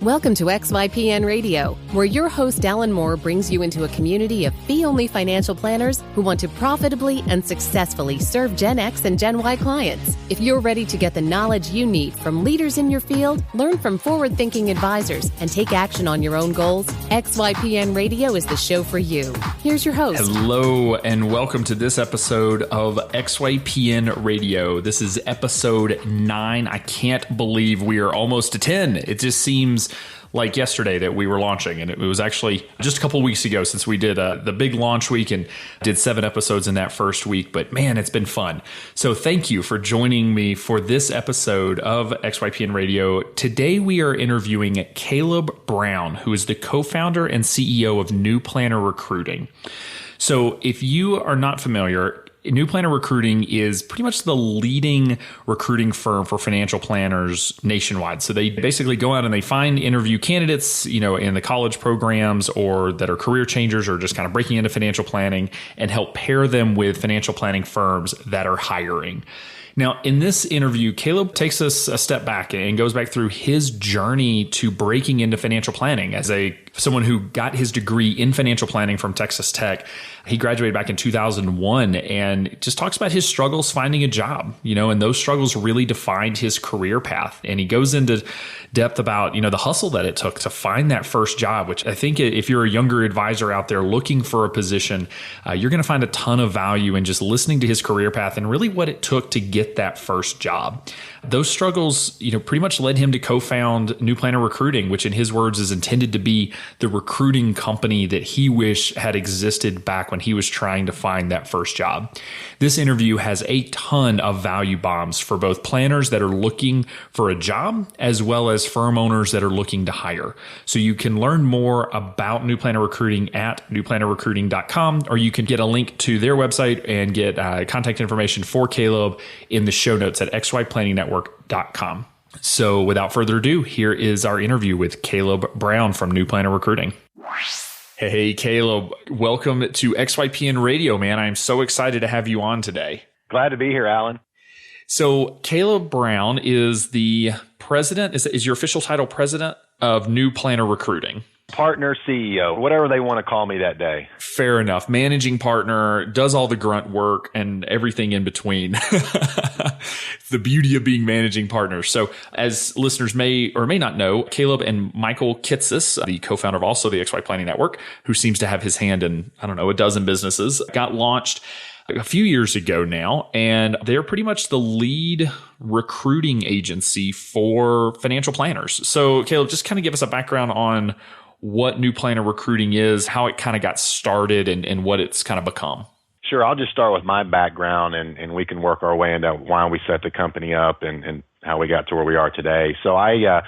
Welcome to XYPN Radio, where your host Alan Moore brings you into a community of fee-only financial planners who want to profitably and successfully serve Gen X and Gen Y clients. If you're ready to get the knowledge you need from leaders in your field, learn from forward-thinking advisors, and take action on your own goals, XYPN Radio is the show for you. Here's your host. Hello, and welcome to this episode of XYPN Radio. This is episode 9. I can't believe we are almost to 10. It just seems like yesterday that we were launching, and it was actually just a couple weeks ago since we did the big launch week and did 7 episodes in that first week. But man, it's been fun. So thank you for joining me for this episode of XYPN Radio. Today we are interviewing Caleb Brown, who is the co-founder and CEO of New Planner Recruiting. So if you are not familiar, New Planner Recruiting is pretty much the leading recruiting firm for financial planners nationwide. So they basically go out and they find interview candidates, in the college programs or that are career changers or just kind of breaking into financial planning and help pair them with financial planning firms that are hiring. Now, in this interview, Caleb takes us a step back and goes back through his journey to breaking into financial planning as someone who got his degree in financial planning from Texas Tech. He graduated back in 2001 and just talks about his struggles finding a job, and those struggles really defined his career path. And he goes into depth about, the hustle that it took to find that first job, which I think if you're a younger advisor out there looking for a position, you're going to find a ton of value in just listening to his career path and really what it took to get that first job. Those struggles, pretty much led him to co-found New Planner Recruiting, which in his words is intended to be the recruiting company that he wished had existed back when he was trying to find that first job. This interview has a ton of value bombs for both planners that are looking for a job as well as firm owners that are looking to hire. So you can learn more about New Planner Recruiting at newplannerrecruiting.com, or you can get a link to their website and get contact information for Caleb in the show notes at XYPlanningNetwork.com. So without further ado, here is our interview with Caleb Brown from New Planner Recruiting. Hey, Caleb, welcome to XYPN Radio, man. I'm so excited to have you on today. Glad to be here, Alan. So Caleb Brown is the president, is your official title president of New Planner Recruiting? Partner, CEO, whatever they want to call me that day. Fair enough. Managing partner, does all the grunt work and everything in between. It's the beauty of being managing partners. So as listeners may or may not know, Caleb and Michael Kitsis, the co-founder of also the XY Planning Network, who seems to have his hand in, a dozen businesses, got launched a few years ago now, and they're pretty much the lead recruiting agency for financial planners. So Caleb, just kind of give us a background on what New Planner Recruiting is, how it kind of got started, and what it's kind of become. Sure. I'll just start with my background, and we can work our way into why we set the company up and how we got to where we are today. So I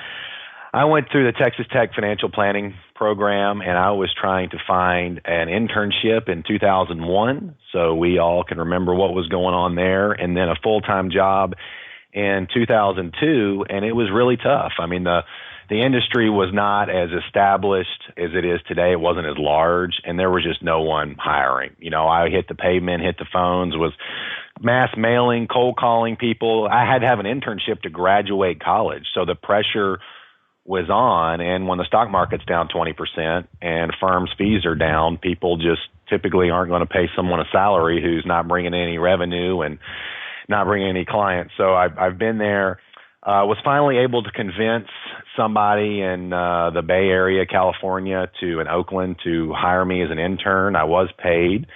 went through the Texas Tech financial planning program, and I was trying to find an internship in 2001. So we all can remember what was going on there, and then a full-time job in 2002, and it was really tough. I mean, the industry was not as established as it is today. It wasn't as large, and there was just no one hiring. I hit the pavement, hit the phones, was mass mailing, cold calling people. I had to have an internship to graduate college, so the pressure was on. And when the stock market's down 20% and firms' fees are down, people just typically aren't going to pay someone a salary who's not bringing in any revenue and not bringing any clients. So I've been there. Was finally able to convince somebody in the Bay Area, California, in Oakland to hire me as an intern. I was paid,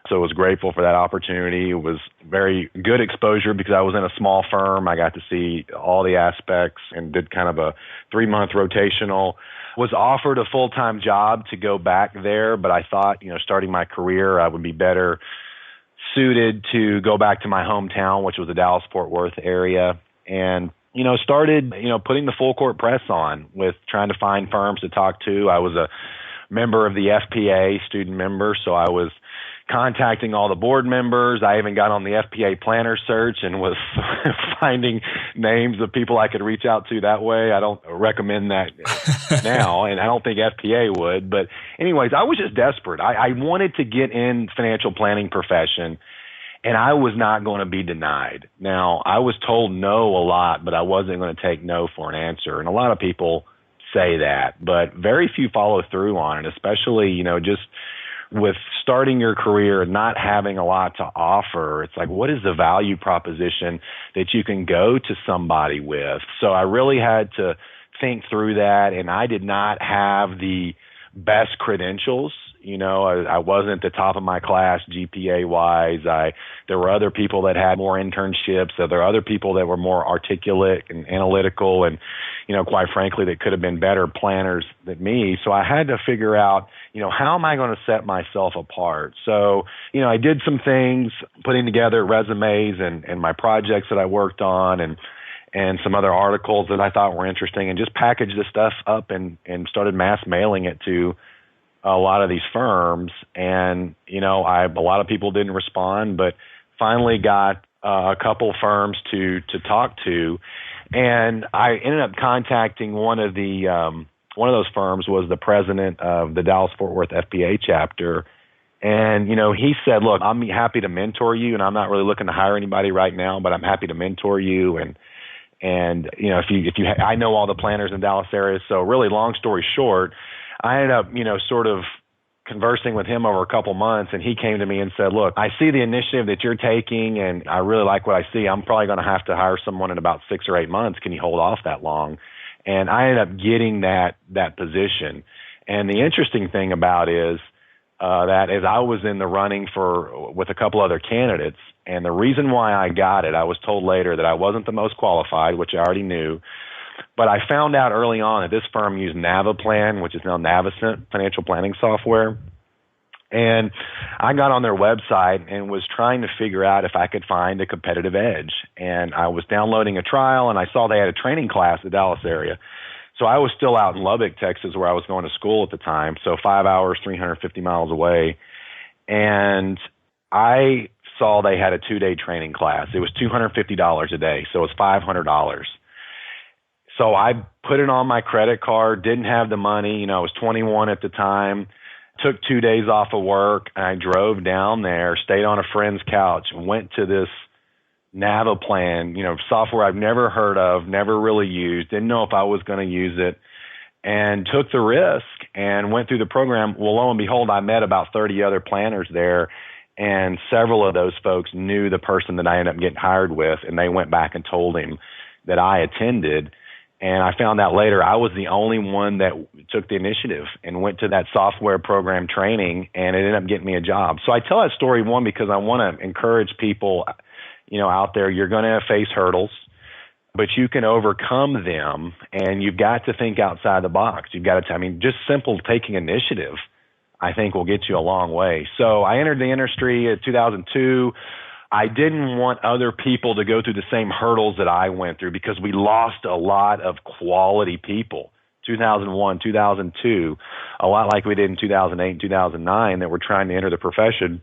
so I was grateful for that opportunity. It was very good exposure because I was in a small firm. I got to see all the aspects and did kind of a 3-month rotational. Was offered a full-time job to go back there, but I thought, starting my career, I would be better suited to go back to my hometown, which was the Dallas-Fort Worth area, and started, putting the full court press on with trying to find firms to talk to. I was a member of the FPA, student member, so I was contacting all the board members. I even got on the FPA planner search and was finding names of people I could reach out to that way. I don't recommend that now, and I don't think FPA would. But anyways, I was just desperate. I wanted to get in financial planning profession, and I was not going to be denied. Now, I was told no a lot, but I wasn't going to take no for an answer. And a lot of people say that, but very few follow through on it, especially, just with starting your career and not having a lot to offer. It's like, what is the value proposition that you can go to somebody with? So I really had to think through that, and I did not have the best credentials. I wasn't the top of my class GPA-wise. There were other people that had more internships. So there were other people that were more articulate and analytical and, quite frankly, that could have been better planners than me. So I had to figure out, how am I going to set myself apart? So, I did some things, putting together resumes and my projects that I worked on and some other articles that I thought were interesting, and just packaged this stuff up and started mass mailing it to a lot of these firms. And, a lot of people didn't respond, but finally got a couple firms to talk to. And I ended up contacting one of those firms was the president of the Dallas-Fort Worth FPA chapter. And, he said, look, I'm happy to mentor you, and I'm not really looking to hire anybody right now, but I'm happy to mentor you. And I know all the planners in Dallas area. So really, long story short, I ended up, sort of conversing with him over a couple months, and he came to me and said, look, I see the initiative that you're taking, and I really like what I see. I'm probably going to have to hire someone in about 6 or 8 months. Can you hold off that long? And I ended up getting that position. And the interesting thing about is that as I was in the running with a couple other candidates, and the reason why I got it, I was told later that I wasn't the most qualified, which I already knew. But I found out early on that this firm used Naviplan, which is now Navicent financial planning software. And I got on their website and was trying to figure out if I could find a competitive edge. And I was downloading a trial, and I saw they had a training class in the Dallas area. So I was still out in Lubbock, Texas, where I was going to school at the time. So 5 hours, 350 miles away. And I saw they had a 2-day training class. It was $250 a day. So it was $500. So I put it on my credit card, didn't have the money. I was 21 at the time, took 2 days off of work, and I drove down there, stayed on a friend's couch, and went to this Naviplan, software I've never heard of, never really used, didn't know if I was going to use it, and took the risk and went through the program. Well, lo and behold, I met about 30 other planners there, and several of those folks knew the person that I ended up getting hired with, and they went back and told him that I attended. And I found out later I was the only one that took the initiative and went to that software program training, and it ended up getting me a job. So I tell that story, one, because I want to encourage people, out there. You're going to face hurdles, but you can overcome them, and you've got to think outside the box. You've got to, just simple taking initiative, I think, will get you a long way. So I entered the industry in 2002. I didn't want other people to go through the same hurdles that I went through, because we lost a lot of quality people. 2001, 2002, a lot like we did in 2008 and 2009, that were trying to enter the profession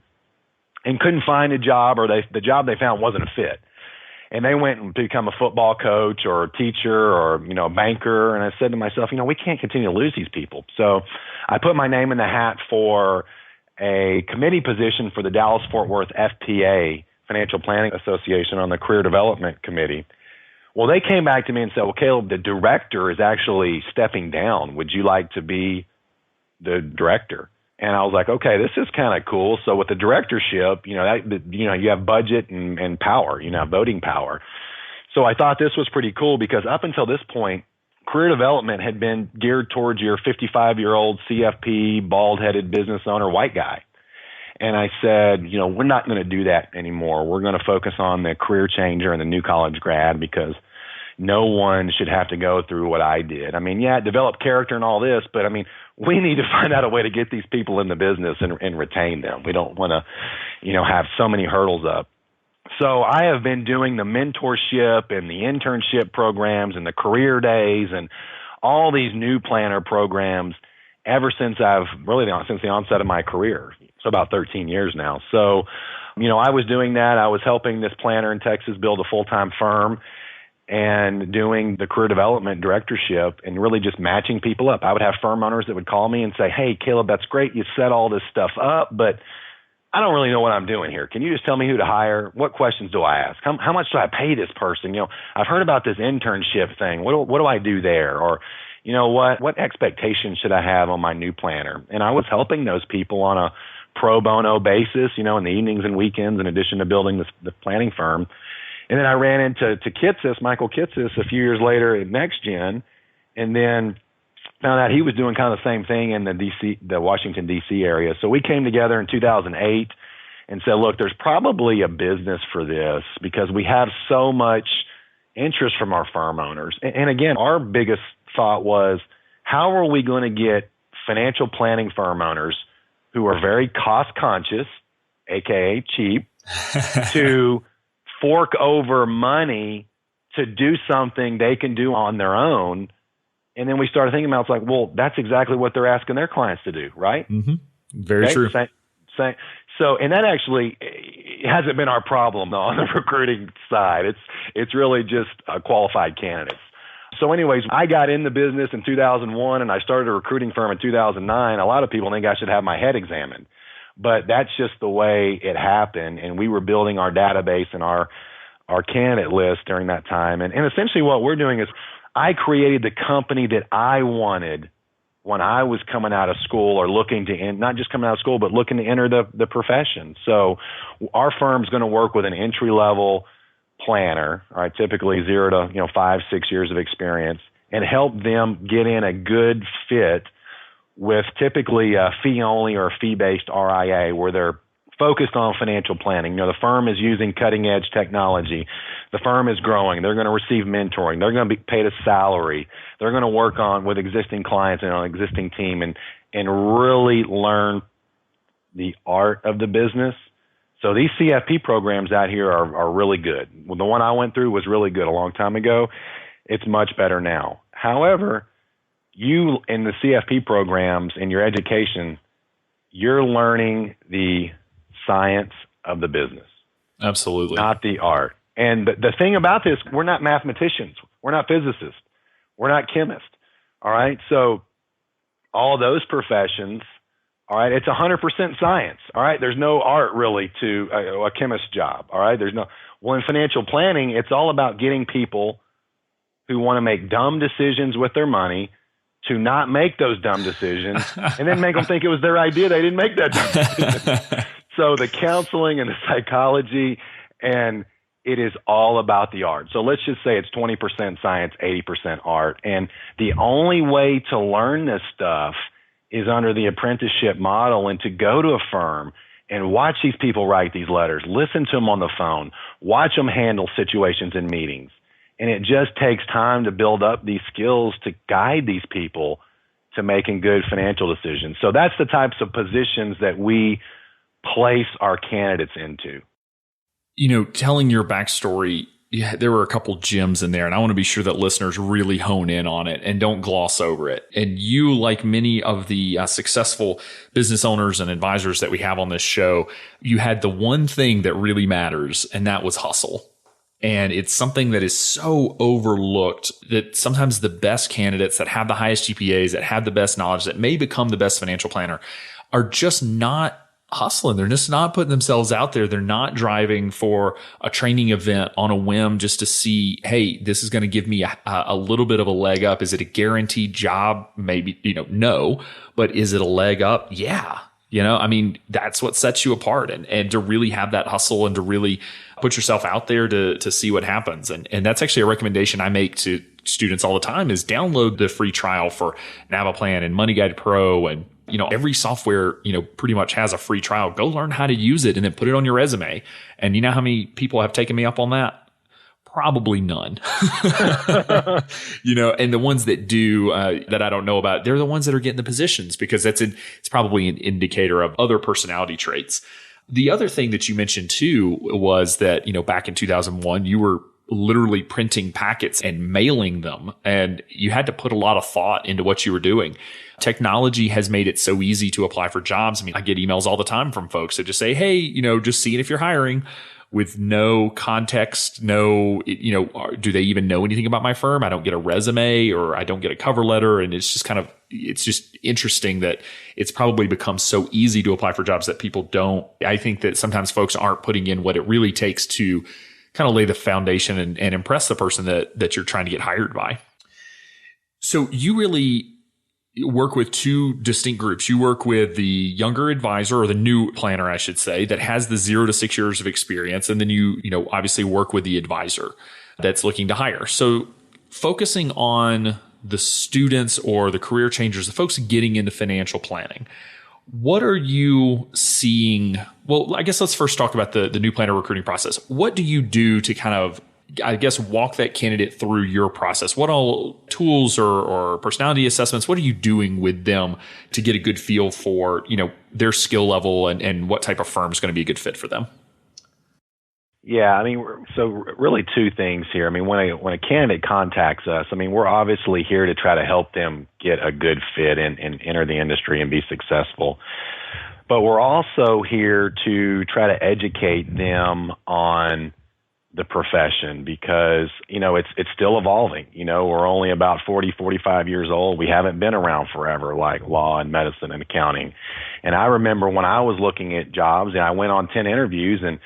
and couldn't find a job, or the job they found wasn't a fit. And they went and become a football coach or a teacher or, a banker. And I said to myself, we can't continue to lose these people. So I put my name in the hat for a committee position for the Dallas-Fort Worth FPA, Financial Planning Association, on the Career Development Committee. Well, they came back to me and said, well, Caleb, the director is actually stepping down. Would you like to be the director? And I was like, okay, this is kind of cool. So with the directorship, you have budget and power, voting power. So I thought this was pretty cool, because up until this point, career development had been geared towards your 55-year-old CFP, bald-headed business owner, white guy. And I said, we're not going to do that anymore. We're going to focus on the career changer and the new college grad, because no one should have to go through what I did. Develop character and all this, but we need to find out a way to get these people in the business and retain them. We don't want to, have so many hurdles up. So I have been doing the mentorship and the internship programs and the career days and all these new planner programs ever since since the onset of my career. So about 13 years now. So, I was doing that. I was helping this planner in Texas build a full-time firm and doing the career development directorship and really just matching people up. I would have firm owners that would call me and say, hey, Caleb, that's great. You set all this stuff up, but I don't really know what I'm doing here. Can you just tell me who to hire? What questions do I ask? How much do I pay this person? I've heard about this internship thing. What do I do there? Or, you know, what expectations should I have on my new planner? And I was helping those people on a pro bono basis, you know, in the evenings and weekends, in addition to building the planning firm. And then I ran into Michael Kitsis, a few years later at NextGen, and then found out he was doing kind of the same thing in the Washington, D.C. area. So we came together in 2008 and said, look, there's probably a business for this because we have so much interest from our firm owners. And again, our biggest thought was, how are we going to get financial planning firm owners who are very cost conscious, AKA cheap, to fork over money to do something they can do on their own? And then we started thinking about, it's like, well, that's exactly what they're asking their clients to do, right? Mm-hmm. Very true. So, and that actually hasn't been our problem though, on the recruiting side. It's really just qualified candidates. So anyways, I got in the business in 2001 and I started a recruiting firm in 2009. A lot of people think I should have my head examined, but that's just the way it happened. And we were building our database and our candidate list during that time. And essentially what we're doing is, I created the company that I wanted when I was coming out of school, or looking to not just coming out of school, but looking to enter the profession. So our firm's going to work with an entry-level planner, all right, typically 0 to 5, 6 years of experience, and help them get in a good fit with typically a fee-only or fee-based RIA, where they're focused on financial planning. You know, the firm is using cutting-edge technology. The firm is growing. They're going to receive mentoring. They're going to be paid a salary. They're going to work with existing clients and on an existing team and really learn the art of the business. So these CFP programs out here are really good. Well, the one I went through was really good a long time ago. It's much better now. However, you in the CFP programs, in your education, you're learning the science of the business. Absolutely. Not the art. And the thing about this, we're not mathematicians. We're not physicists. We're not chemists. All right. So all those professions, all right, it's 100% science. All right. There's no art really to a chemist's job. All right. Well, in financial planning, it's all about getting people who want to make dumb decisions with their money to not make those dumb decisions and then make them think it was their idea. They didn't make that dumb decision. So the counseling and the psychology, and it is all about the art. So let's just say it's 20% science, 80% art. And the only way to learn this stuff is under the apprenticeship model, and to go to a firm and watch these people write these letters, listen to them on the phone, watch them handle situations in meetings. And it just takes time to build up these skills to guide these people to making good financial decisions. So that's the types of positions that we place our candidates into. You know, telling your backstory, there were a couple gems in there, and I want to be sure that listeners really hone in on it and don't gloss over it. And you, like many of the successful business owners and advisors that we have on this show, you had the one thing that really matters, and that was hustle. And it's something that is so overlooked that sometimes the best candidates that have the highest GPAs, that have the best knowledge, that may become the best financial planner, are just not hustling. They're just not putting themselves out there. They're not driving for a training event on a whim just to see, hey, this is going to give me a little bit of a leg up. Is it a guaranteed job? Maybe, no. But is it a leg up? Yeah. I mean, that's what sets you apart, and to really have that hustle and to really put yourself out there to see what happens. And that's actually a recommendation I make to students all the time, is download the free trial for Navaplan and Money Guide Pro. And, every software, pretty much has a free trial. Go learn how to use it and then put it on your resume. And you know how many people have taken me up on that? Probably none. And the ones that do, that I don't know about, they're the ones that are getting the positions, because it's probably an indicator of other personality traits. The other thing that you mentioned too was that, back in 2001, you were literally printing packets and mailing them, and you had to put a lot of thought into what you were doing. Technology has made it so easy to apply for jobs. I mean, I get emails all the time from folks that just say, hey, just seeing if you're hiring, with no context, do they even know anything about my firm? I don't get a resume, or I don't get a cover letter. And it's just interesting that it's probably become so easy to apply for jobs that people don't. I think that sometimes folks aren't putting in what it really takes to kind of lay the foundation and impress the person that you're trying to get hired by. So you really work with two distinct groups. You work with the younger advisor, or the new planner, I should say, that has the 0 to 6 years of experience. And then you obviously work with the advisor that's looking to hire. So focusing on the students or the career changers, the folks getting into financial planning, what are you seeing? Well, I guess let's first talk about the new planner recruiting process. What do you do to kind of, I guess, walk that candidate through your process? What all tools or personality assessments, what are you doing with them to get a good feel for, their skill level and what type of firm is going to be a good fit for them? Yeah, I mean, so really two things here. I mean, when a candidate contacts us, I mean, we're obviously here to try to help them get a good fit and enter the industry and be successful. But we're also here to try to educate them on the profession, because, it's still evolving. We're only about 40, 45 years old. We haven't been around forever, like law and medicine and accounting. And I remember when I was looking at jobs, and I went on 10 interviews, and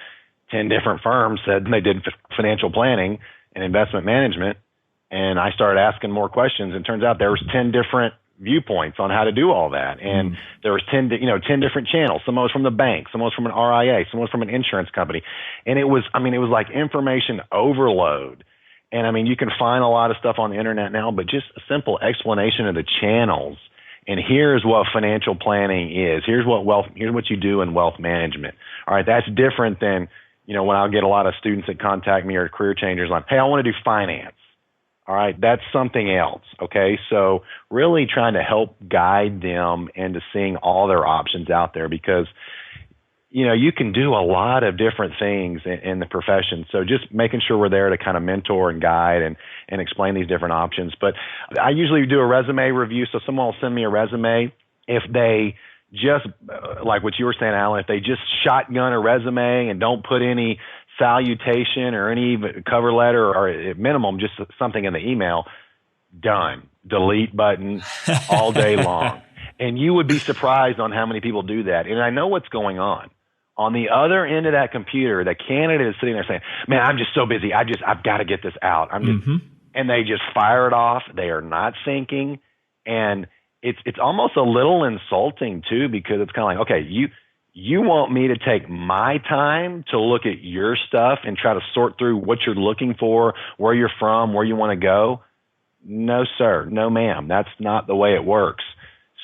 10 different firms said they did financial planning and investment management. And I started asking more questions, and it turns out there was 10 different viewpoints on how to do all that. And there was 10 different channels. Someone was from the bank, someone was from an RIA, someone was from an insurance company. And it was like information overload. And I mean, you can find a lot of stuff on the internet now, but just a simple explanation of the channels. And here's what financial planning is. Here's what you do in wealth management. All right. That's different than, when I'll get a lot of students that contact me or career changers like, hey, I want to do finance. All right, that's something else, okay? So really trying to help guide them into seeing all their options out there, because, you can do a lot of different things in the profession. So just making sure we're there to kind of mentor and guide and explain these different options. But I usually do a resume review, so someone will send me a resume. If they just, like what you were saying, Alan, if they just shotgun a resume and don't put any salutation or any cover letter, or at minimum just something in the email, done. Delete button all day long. And you would be surprised on how many people do that. And I know what's going on. On the other end of that computer, the candidate is sitting there saying, man, I'm just so busy. I've got to get this out. And they just fire it off. They are not thinking. And it's almost a little insulting too, because it's kind of like, okay, you want me to take my time to look at your stuff and try to sort through what you're looking for, where you're from, where you want to go? No, sir. No, ma'am. That's not the way it works.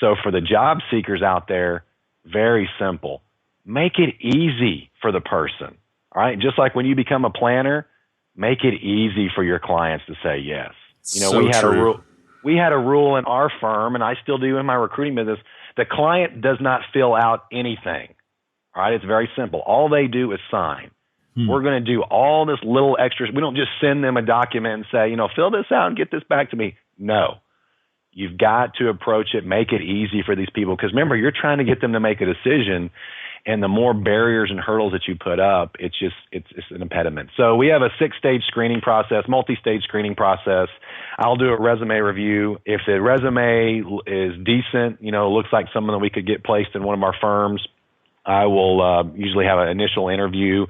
So for the job seekers out there, very simple. Make it easy for the person. All right. Just like when you become a planner, make it easy for your clients to say yes. We had a rule in our firm, and I still do in my recruiting business. The client does not fill out anything. All right, it's very simple. All they do is sign. We're going to do all this little extras. We don't just send them a document and say, fill this out and get this back to me. No. You've got to approach it, make it easy for these people, because remember, you're trying to get them to make a decision, and the more barriers and hurdles that you put up, it's an impediment. So we have a 6-stage screening process, multi-stage screening process. I'll do a resume review. If the resume is decent, looks like someone that we could get placed in one of our firms, I will usually have an initial interview,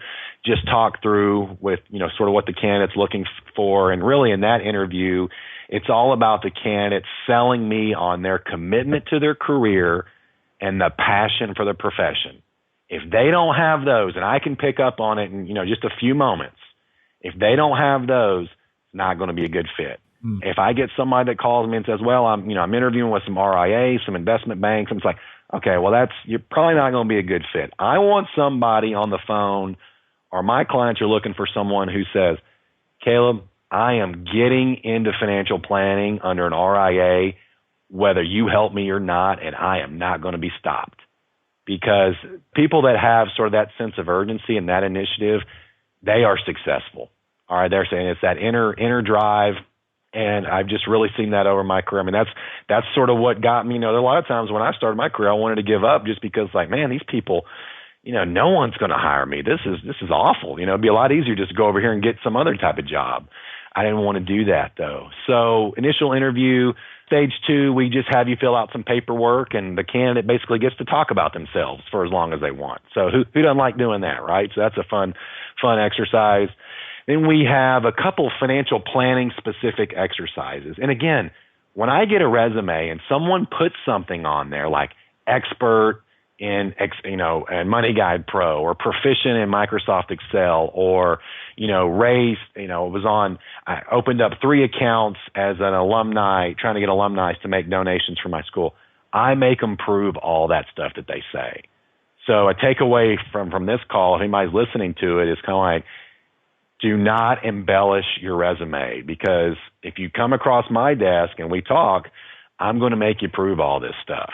just talk through with, sort of what the candidate's looking for. And really in that interview, it's all about the candidate selling me on their commitment to their career and the passion for the profession. If they don't have those, and I can pick up on it in, just a few moments, if they don't have those, it's not going to be a good fit. If I get somebody that calls me and says, well, I'm interviewing with some RIAs, some investment banks, I'm like, okay, well, you're probably not going to be a good fit. I want somebody on the phone, or my clients are looking for someone who says, Caleb, I am getting into financial planning under an RIA, whether you help me or not, and I am not going to be stopped. Because people that have sort of that sense of urgency and that initiative, they are successful. All right, they're saying it's that inner drive. And I've just really seen that over my career. I mean, that's sort of what got me. There are a lot of times when I started my career, I wanted to give up just because, like, man, these people, no one's going to hire me. This is awful. It'd be a lot easier just to go over here and get some other type of job. I didn't want to do that though. So initial interview, stage 2, we just have you fill out some paperwork, and the candidate basically gets to talk about themselves for as long as they want. So who doesn't like doing that, right? So that's a fun exercise. Then we have a couple financial planning specific exercises. And again, when I get a resume and someone puts something on there like expert in, and Money Guide Pro, or proficient in Microsoft Excel, or, I opened up 3 accounts as an alumni, trying to get alumni to make donations for my school. I make them prove all that stuff that they say. So a takeaway from this call, if anybody's listening to it, is kind of like, do not embellish your resume, because if you come across my desk and we talk, I'm going to make you prove all this stuff.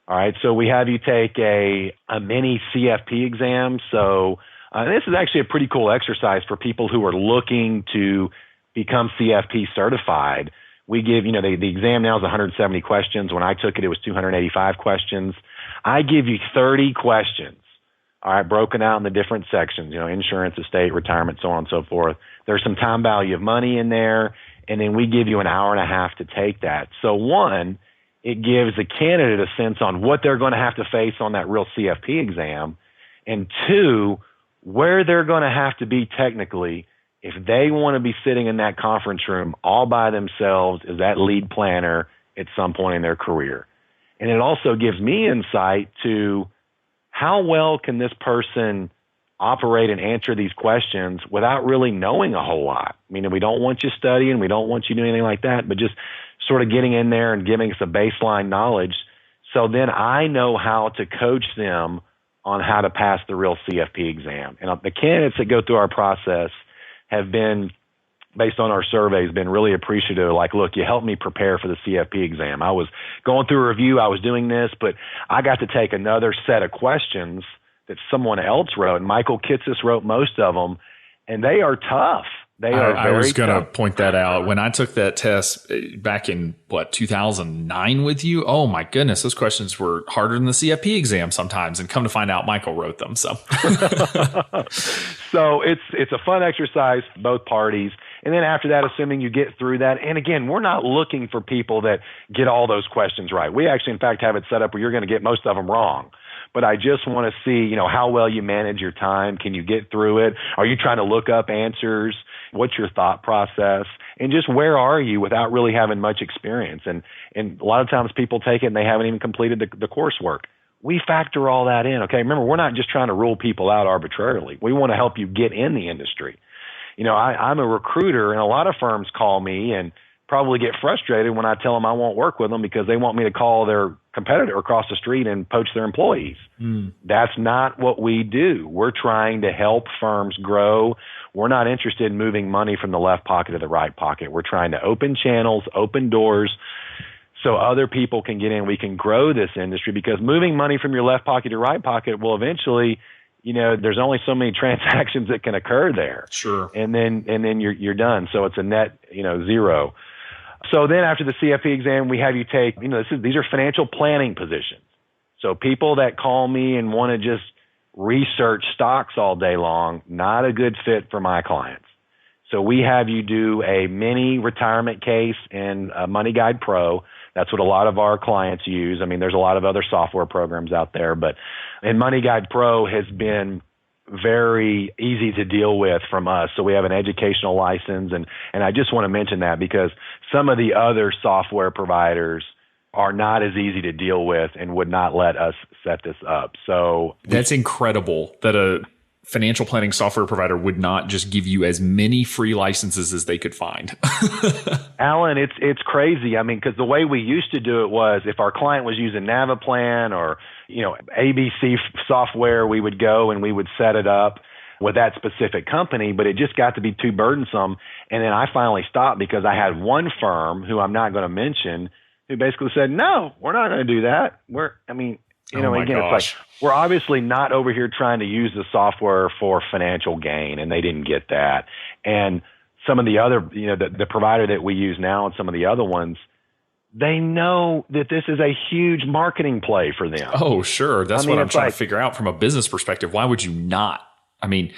All right, so we have you take a mini CFP exam. So this is actually a pretty cool exercise for people who are looking to become CFP certified. We give, the exam now is 170 questions. When I took it, it was 285 questions. I give you 30 questions, all right, broken out in the different sections, insurance, estate, retirement, so on and so forth. There's some time value of money in there, and then we give you an hour and a half to take that. So one, it gives the candidate a sense on what they're going to have to face on that real CFP exam, and two, where they're going to have to be technically if they want to be sitting in that conference room all by themselves as that lead planner at some point in their career. And it also gives me insight to how well can this person operate and answer these questions without really knowing a whole lot. I mean, we don't want you studying, we don't want you doing anything like that, but just sort of getting in there and giving us a baseline knowledge. So then I know how to coach them on how to pass the real CFP exam. And the candidates that go through our process have been, based on our surveys, been really appreciative. Like, look, you helped me prepare for the CFP exam. I was going through a review, I was doing this, but I got to take another set of questions that someone else wrote. And Michael Kitsis wrote most of them, and they are tough. I was going to point that out. When I took that test back in, 2009 with you? Oh, my goodness. Those questions were harder than the CFP exam sometimes. And come to find out, Michael wrote them. So so it's a fun exercise, both parties. And then after that, assuming you get through that, and again, we're not looking for people that get all those questions right. We actually, in fact, have it set up where you're going to get most of them wrong. But I just want to see, how well you manage your time. Can you get through it? Are you trying to look up answers? What's your thought process? And just where are you without really having much experience? And a lot of times people take it and they haven't even completed the coursework. We factor all that in. Okay, remember, we're not just trying to rule people out arbitrarily. We want to help you get in the industry. I'm a recruiter, and a lot of firms call me and probably get frustrated when I tell them I won't work with them because they want me to call their competitor across the street and poach their employees. That's not what we do. We're trying to help firms grow. We're not interested in moving money from the left pocket to the right pocket. We're trying to open channels, open doors so other people can get in. We can grow this industry, because moving money from your left pocket to right pocket will eventually, there's only so many transactions that can occur there. Sure. And then you're done. So it's a net, zero. So then after the CFP exam, we have you take, these are financial planning positions. So people that call me and want to just research stocks all day long, not a good fit for my clients. So we have you do a mini retirement case in Money Guide Pro. That's what a lot of our clients use. I mean, there's a lot of other software programs out there, but Money Guide Pro has been very easy to deal with from us. So we have an educational license, and I just want to mention that because some of the other software providers are not as easy to deal with and would not let us set this up. So that's incredible that a financial planning software provider would not just give you as many free licenses as they could find. Alan, it's crazy. I mean, because the way we used to do it was if our client was using Navaplan or, ABC software, we would go and we would set it up with that specific company, but it just got to be too burdensome. And then I finally stopped because I had one firm who I'm not going to mention who basically said, no, we're not going to do that. It's like, we're obviously not over here trying to use the software for financial gain, and they didn't get that. And some of the other, the provider that we use now and some of the other ones, they know that this is a huge marketing play for them. Oh, sure. That's what I'm trying to figure out from a business perspective. Why would you not? I mean,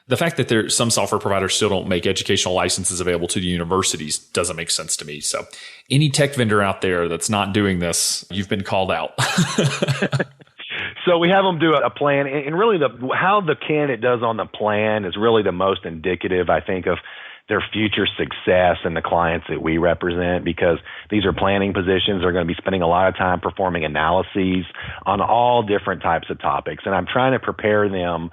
the fact that some software providers still don't make educational licenses available to the universities doesn't make sense to me. So any tech vendor out there that's not doing this, you've been called out. So we have them do a plan, and really how the candidate does on the plan is really the most indicative, I think, of their future success and the clients that we represent, because these are planning positions. They're going to be spending a lot of time performing analyses on all different types of topics. And I'm trying to prepare them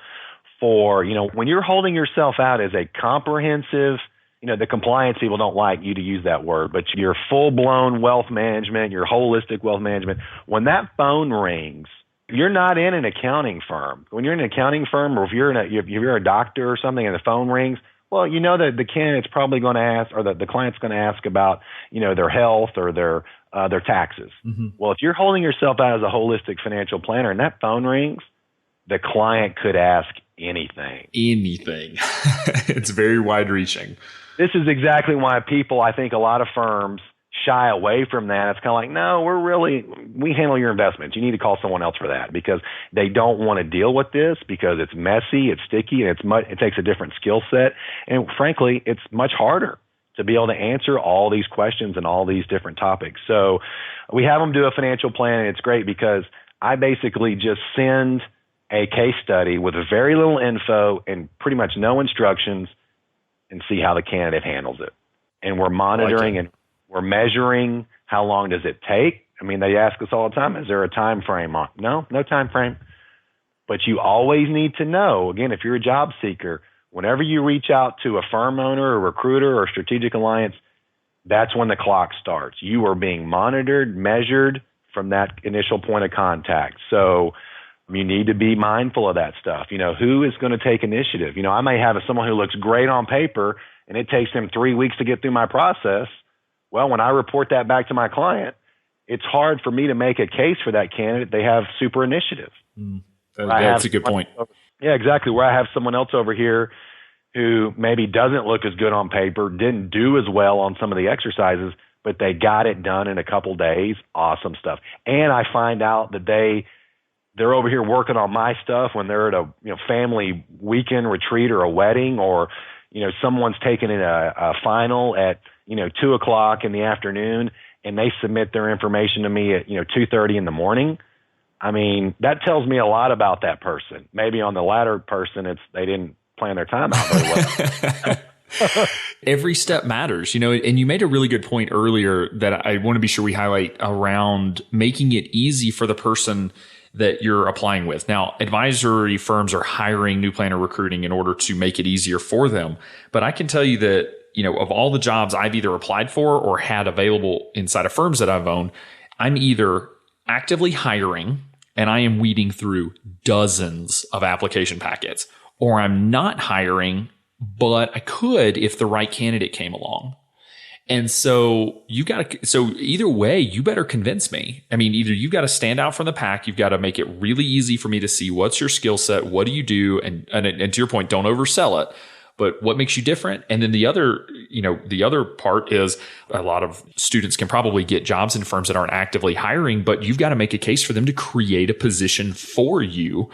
for, when you're holding yourself out as a comprehensive, the compliance people don't like you to use that word, but your full-blown wealth management, your holistic wealth management, when that phone rings, you're not in an accounting firm. When you're in an accounting firm, or if you're a doctor or something and the phone rings, well, that the candidate's probably going to ask, or the client's going to ask about, their health or their taxes. Mm-hmm. Well, if you're holding yourself out as a holistic financial planner and that phone rings, the client could ask anything. It's very wide reaching. This is exactly why I think a lot of firms shy away from that. It's kind of like, no, we handle your investments. You need to call someone else for that, because they don't want to deal with this, because it's messy, it's sticky, and it takes a different skill set. And frankly, it's much harder to be able to answer all these questions and all these different topics. So we have them do a financial plan, and it's great because I basically just send a case study with very little info and pretty much no instructions and see how the candidate handles it. And we're monitoring and we're measuring how long does it take. I mean, they ask us all the time, is there a time frame on? No time frame. But you always need to know, again, if you're a job seeker, whenever you reach out to a firm owner, a recruiter, or a strategic alliance, that's when the clock starts. You are being monitored, measured from that initial point of contact. So you need to be mindful of that stuff. Who is going to take initiative? I may have someone who looks great on paper and it takes them 3 weeks to get through my process. Well, when I report that back to my client, it's hard for me to make a case for that candidate. They have super initiative. That's a good point. Yeah, exactly. Where I have someone else over here who maybe doesn't look as good on paper, didn't do as well on some of the exercises, but they got it done in a couple days. Awesome stuff. And I find out that they're over here working on my stuff when they're at a family weekend retreat or a wedding, or someone's taking in a final at 2:00 in the afternoon, and they submit their information to me at 2:30 in the morning. I mean, that tells me a lot about that person. Maybe on the latter person, they didn't plan their time out very well. Every step matters, and you made a really good point earlier that I want to be sure we highlight around making it easy for the person that you're applying with. Now, advisory firms are hiring new planner recruiting in order to make it easier for them. But I can tell you that, of all the jobs I've either applied for or had available inside of firms that I've owned, I'm either actively hiring and I am weeding through dozens of application packets, or I'm not hiring, but I could if the right candidate came along. And so either way, you better convince me. I mean, either you've got to stand out from the pack. You've got to make it really easy for me to see what's your skill set. What do you do? And to your point, don't oversell it, but what makes you different? And then the other part is a lot of students can probably get jobs in firms that aren't actively hiring, but you've got to make a case for them to create a position for you.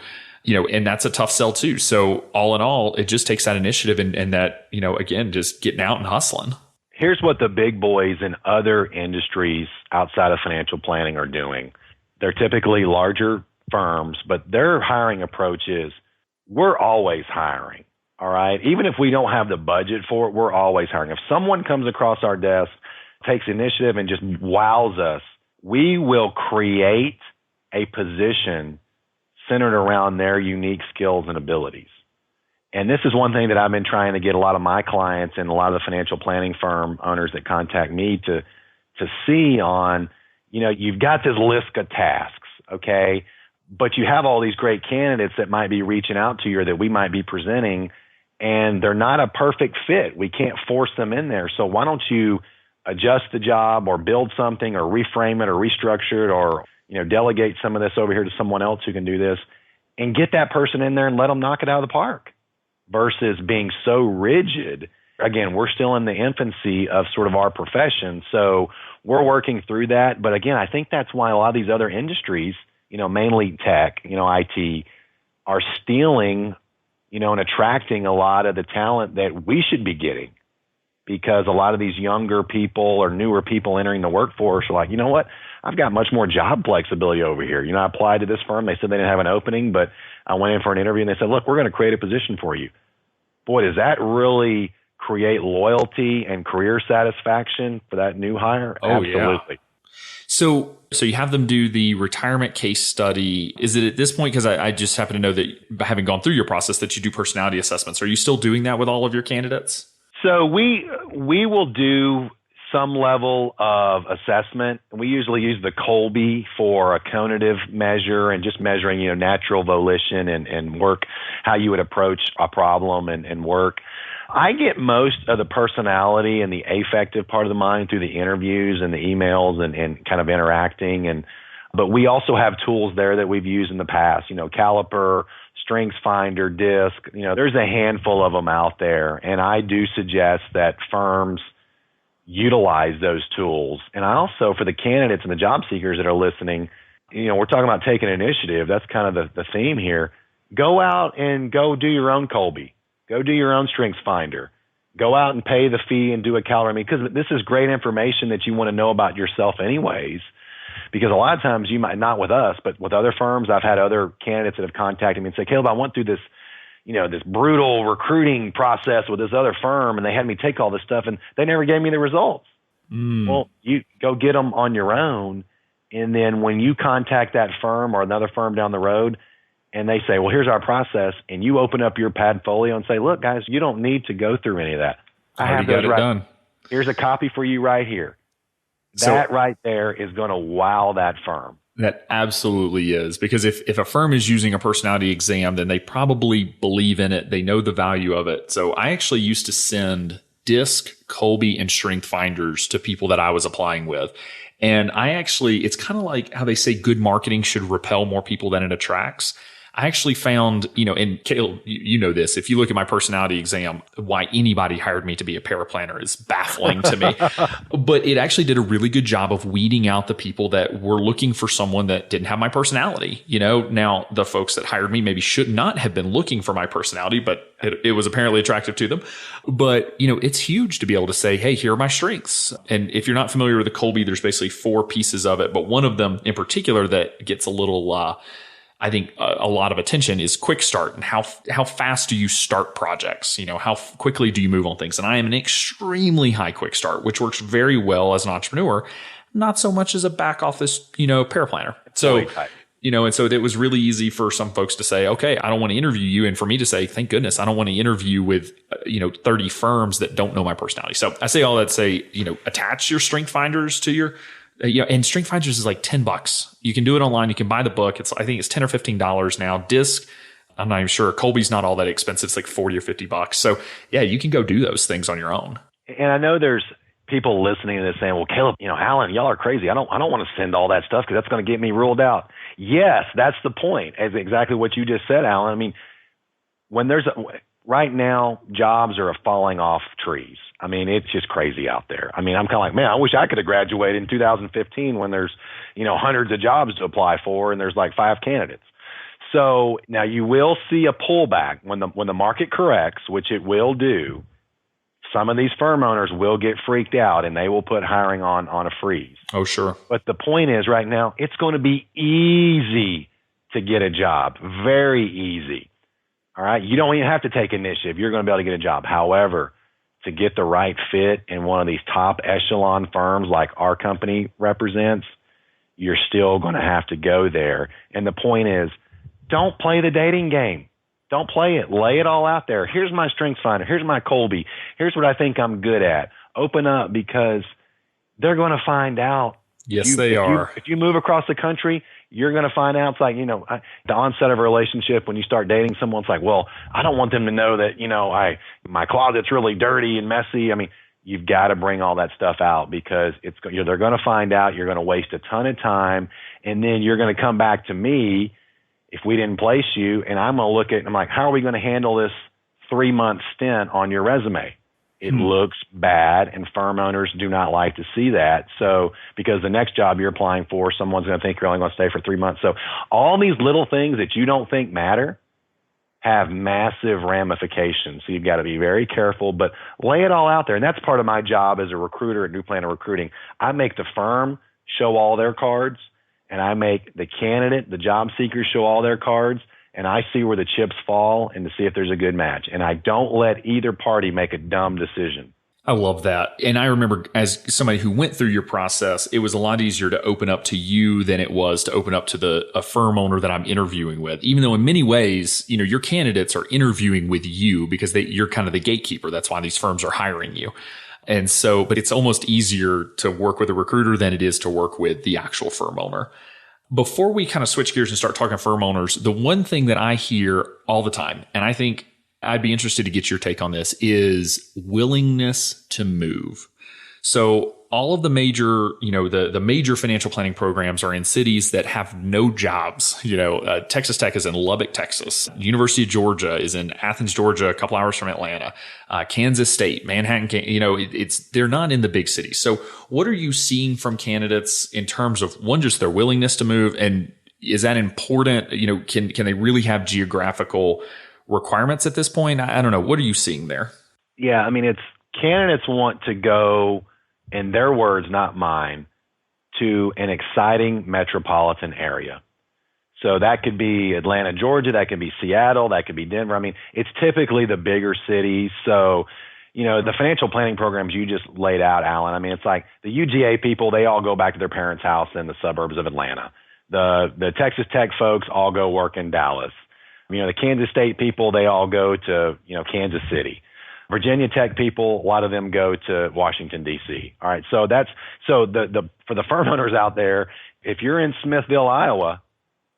And that's a tough sell too. So all in all, it just takes that initiative and that, again, just getting out and hustling. Here's what the big boys in other industries outside of financial planning are doing. They're typically larger firms, but their hiring approach is, we're always hiring, all right? Even if we don't have the budget for it, we're always hiring. If someone comes across our desk, takes initiative, and just wows us, we will create a position centered around their unique skills and abilities. And this is one thing that I've been trying to get a lot of my clients and a lot of the financial planning firm owners that contact me to see on, you've got this list of tasks, okay? But you have all these great candidates that might be reaching out to you or that we might be presenting, and they're not a perfect fit. We can't force them in there. So why don't you adjust the job or build something or reframe it or restructure it or, delegate some of this over here to someone else who can do this and get that person in there and let them knock it out of the park. Versus being so rigid. Again, we're still in the infancy of sort of our profession, so we're working through that. But again, I think that's why a lot of these other industries, mainly tech, IT, are stealing, and attracting a lot of the talent that we should be getting. Because a lot of these younger people or newer people entering the workforce are like, you know what? I've got much more job flexibility over here. I applied to this firm. They said they didn't have an opening, but I went in for an interview and they said, look, we're going to create a position for you. Boy, does that really create loyalty and career satisfaction for that new hire? Oh, absolutely. Yeah. So you have them do the retirement case study. Is it at this point, because I just happen to know that having gone through your process, that you do personality assessments. Are you still doing that with all of your candidates? So we will do some level of assessment. We usually use the Colby for a cognitive measure and just measuring, natural volition and work, how you would approach a problem and work. I get most of the personality and the affective part of the mind through the interviews and the emails and kind of interacting. But we also have tools there that we've used in the past, Caliper, Strengths Finder, DISC. There's a handful of them out there. And I do suggest that firms utilize those tools. And I also, for the candidates and the job seekers that are listening, we're talking about taking initiative. That's kind of the theme here. Go out and go do your own Colby. Go do your own Strengths Finder. Go out and pay the fee and do a calorie. Because this is great information that you want to know about yourself anyways. Because a lot of times you might, not with us, but with other firms, I've had other candidates that have contacted me and say, Caleb, I went through this, this brutal recruiting process with this other firm, and they had me take all this stuff, and they never gave me the results. Well, you go get them on your own, and then when you contact that firm or another firm down the road, and they say, well, here's our process, and you open up your Padfolio and say, look, guys, you don't need to go through any of that. I have those right. Done. Here's a copy for you right here. That right there is going to wow that firm. That absolutely is. Because if a firm is using a personality exam, then they probably believe in it. They know the value of it. So I actually used to send DISC, Colby, and Strength Finders to people that I was applying with. And it's kind of like how they say good marketing should repel more people than it attracts. I actually found, and Caleb, you know this, if you look at my personality exam, why anybody hired me to be a paraplanner is baffling to me. But it actually did a really good job of weeding out the people that were looking for someone that didn't have my personality. Now the folks that hired me maybe should not have been looking for my personality, but it was apparently attractive to them. But, it's huge to be able to say, hey, here are my strengths. And if you're not familiar with the Colby, there's basically 4 pieces of it. But one of them in particular that gets a little, I think a lot of attention is quick start and how fast do you start projects? How quickly do you move on things? And I am an extremely high quick start, which works very well as an entrepreneur, not so much as a back office, paraplanner. So, and so it was really easy for some folks to say, okay, I don't want to interview you. And for me to say, thank goodness, I don't want to interview with, 30 firms that don't know my personality. So I say all that to say, attach your Strength Finders to your and Strength Finders is like $10. You can do it online. You can buy the book. I think it's $10 or $15 now. DISC, I'm not even sure. Colby's not all that expensive. It's like $40 or $50. So yeah, you can go do those things on your own. And I know there's people listening to this saying, well, Caleb, Alan, y'all are crazy. I don't want to send all that stuff because that's going to get me ruled out. Yes, that's the point. As exactly what you just said, Alan. Right now, jobs are falling off trees. It's just crazy out there. I'm kind of like, man, I wish I could have graduated in 2015 when there's, hundreds of jobs to apply for and there's like 5 candidates. So now you will see a pullback when the market corrects, which it will do. Some of these firm owners will get freaked out and they will put hiring on a freeze. Oh, sure. But the point is right now, it's going to be easy to get a job. Very easy. All right. You don't even have to take initiative. You're going to be able to get a job. However, to get the right fit in one of these top echelon firms like our company represents, you're still going to have to go there. And the point is, don't play the dating game. Don't play it. Lay it all out there. Here's my Strengths Finder. Here's my Colby. Here's what I think I'm good at. Open up, because they're going to find out. Yes, they are. If you move across the country, you're going to find out. It's like, the onset of a relationship, when you start dating someone, it's like, well, I don't want them to know that, my closet's really dirty and messy. You've got to bring all that stuff out, because they're going to find out. You're going to waste a ton of time. And then you're going to come back to me if we didn't place you. And I'm going to look at, I'm like, how are we going to handle this 3-month stint on your resume? It looks bad, and firm owners do not like to see that. So, because the next job you're applying for, someone's going to think you're only going to stay for 3 months. So all these little things that you don't think matter have massive ramifications. So you've got to be very careful, but lay it all out there. And that's part of my job as a recruiter at New Planner Recruiting. I make the firm show all their cards, and I make the candidate, the job seekers, show all their cards. and I see where the chips fall and to see if there's a good match. And I don't let either party make a dumb decision. I love that. And I remember as somebody who went through your process, it was a lot easier to open up to you than it was to open up to a firm owner that I'm interviewing with, even though in many ways, your candidates are interviewing with you because you're kind of the gatekeeper. That's why these firms are hiring you. And so, but it's almost easier to work with a recruiter than it is to work with the actual firm owner. Before we kind of switch gears and start talking firm owners, the one thing that I hear all the time, and I think I'd be interested to get your take on this, is willingness to move. So all of the major, the major financial planning programs are in cities that have no jobs. Texas Tech is in Lubbock, Texas. University of Georgia is in Athens, Georgia, a couple hours from Atlanta. Kansas State, Manhattan, they're not in the big cities. So what are you seeing from candidates in terms of, one, just their willingness to move? And is that important? Can they really have geographical requirements at this point? I don't know. What are you seeing there? Yeah, it's candidates want to go, in their words, not mine, to an exciting metropolitan area. So that could be Atlanta, Georgia. That could be Seattle. That could be Denver. It's typically the bigger cities. So, the financial planning programs you just laid out, Alan, it's like the UGA people, they all go back to their parents' house in the suburbs of Atlanta. The Texas Tech folks all go work in Dallas. The Kansas State people, they all go to, Kansas City. Virginia Tech people, a lot of them go to Washington, D.C. All right. So for the firm owners out there, if you're in Smithville, Iowa,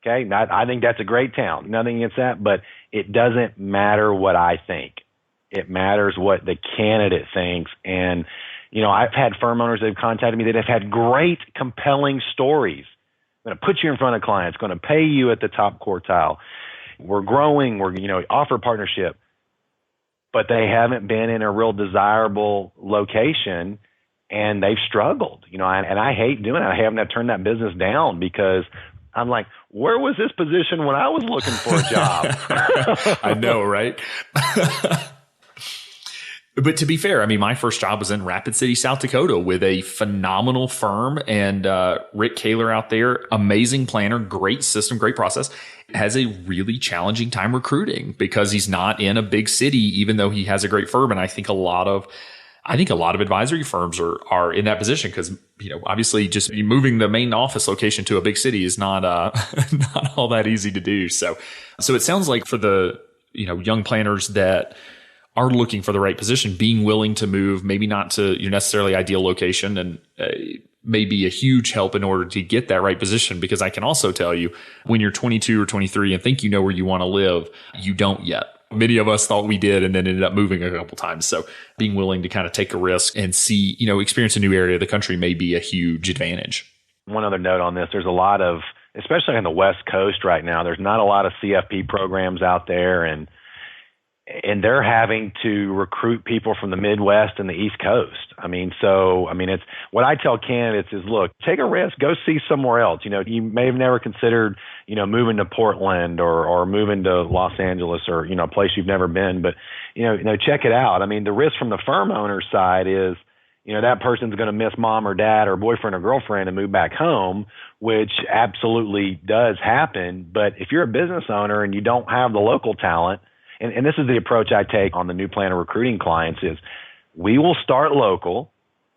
okay, I think that's a great town. Nothing against that, but it doesn't matter what I think. It matters what the candidate thinks. And, I've had firm owners that have contacted me that have had great, compelling stories. I'm going to put you in front of clients, going to pay you at the top quartile. We're growing, offer partnership, but they haven't been in a real desirable location and they've struggled, and I hate doing it. I haven't had to turn that business down because I'm like, where was this position when I was looking for a job? I know, right? But to be fair, my first job was in Rapid City, South Dakota with a phenomenal firm, and Rick Kaler out there, amazing planner, great system, great process, has a really challenging time recruiting because he's not in a big city, even though he has a great firm. And I think a lot of advisory firms are in that position because, obviously just moving the main office location to a big city is not not all that easy to do. So it sounds like for the, young planners that are looking for the right position, being willing to move, maybe not to your necessarily ideal location, and may be a huge help in order to get that right position. Because I can also tell you, when you're 22 or 23 and think you know where you want to live, you don't yet. Many of us thought we did and then ended up moving a couple times. So being willing to kind of take a risk and see, experience a new area of the country may be a huge advantage. One other note on this, there's a lot of, especially on the West Coast right now, there's not a lot of CFP programs out there, and they're having to recruit people from the Midwest and the East Coast. It's what I tell candidates is, look, take a risk, go see somewhere else. You may have never considered, moving to Portland or moving to Los Angeles or, a place you've never been, but, check it out. The risk from the firm owner side is, that person's going to miss mom or dad or boyfriend or girlfriend and move back home, which absolutely does happen. But if you're a business owner and you don't have the local talent, and this is the approach I take on the new planner recruiting clients, is we will start local.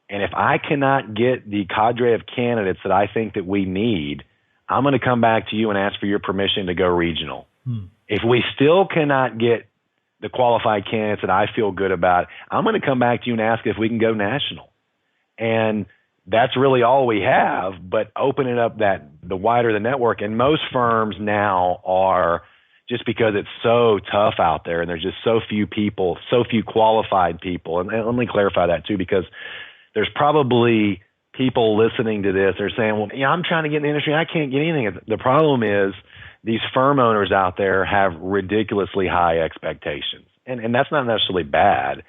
And if I cannot get the cadre of candidates that I think that we need, I'm going to come back to you and ask for your permission to go regional. If we still cannot get the qualified candidates that I feel good about, I'm going to come back to you and ask if we can go national. And that's really all we have, but opening up the wider the network. And most firms now are, just because it's so tough out there and there's just so few people, so few qualified people. And let me clarify that too, because there's probably people listening to this. They're saying, well, I'm trying to get in the industry. I can't get anything. The problem is these firm owners out there have ridiculously high expectations. And that's not necessarily bad,